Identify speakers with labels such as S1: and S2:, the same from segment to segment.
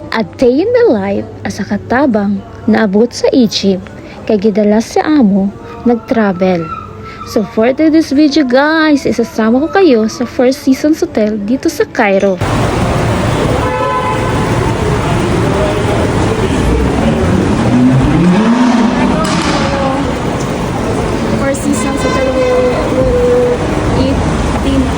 S1: A day in the life asa katabang naabot sa Egypt kay gidalas si amo nag-travel. So for this video guys, isasama ko kayo sa First Seasons Hotel dito sa Cairo. First Seasons Hotel will eat dinner.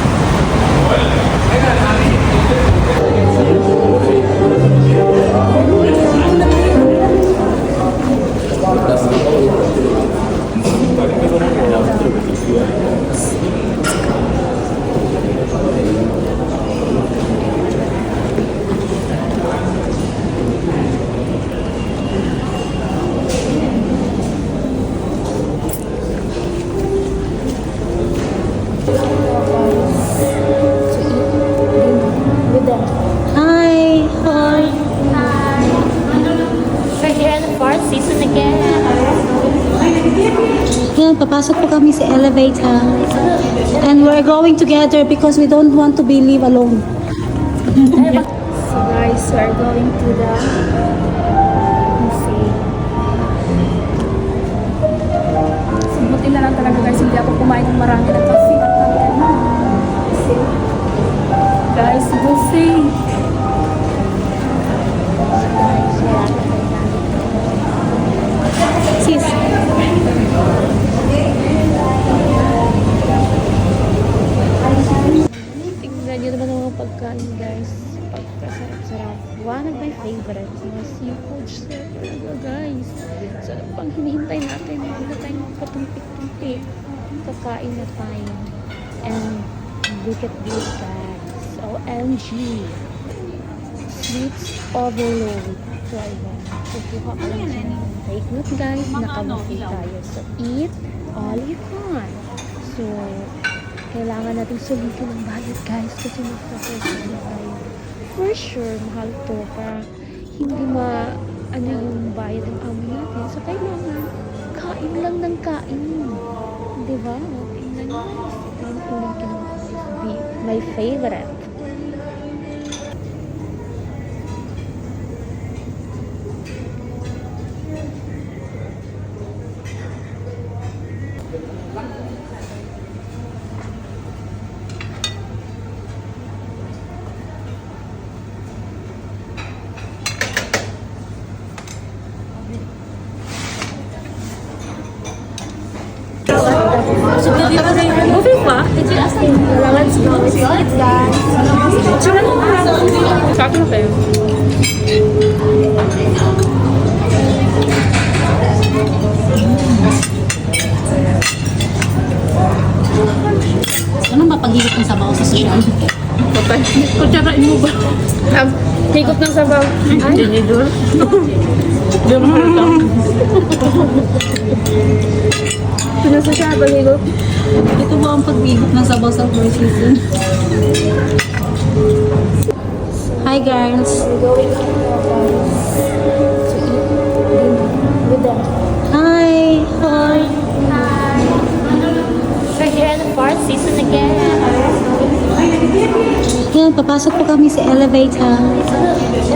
S2: Hi. Hi.
S1: We're here in the First Season again.
S2: Yan, papasok po kami sa elevator. And we're going together because we don't want to be live alone.
S1: So guys, we're going to the buffet. So buti na lang talaga guys, hindi ako kumain ng marami ng buffet. Guys, buffet. Sis. Tingnan nyo naman ang mga pagkain guys. Pagkasarap-sarap. One of my favorites. Mga seafood shrimp talaga guys. So ano pang hinihintay natin? Hindi na tayo patumpik-tumpik. Kakain na tayo. And look at this guys. OMG. Sweets overload. Try one. Kukuha ko lang siya. Take note guys. Nakabuffet tayo. So eat all you can. So kailangan natin sulitin ang bayad guys kasi magpa-first tayo. For sure, mahal to para hindi ano yung bayad ng amo natin. So kailangan kain lang ng kain. Diba? Tingnan nyo guys. Tingnan ko lang kinuha. My favorite. Moving pa? Let's go. Let's eat guys. Sakto kayo.
S2: Ano mapagigit ng sabaw sa social?
S1: Patay. Kutsarain mo ba? Higop ng sabaw. Ay? Tinidor? Pinasa siya ba higop?
S2: Ito ba ang paghigit ng sabaw sa First Season? Hi guys.
S1: We're going to eat dinner with them.
S2: Hi. Hi.
S1: We're here in the First Season again.
S2: Yan, papasok po kami sa elevator.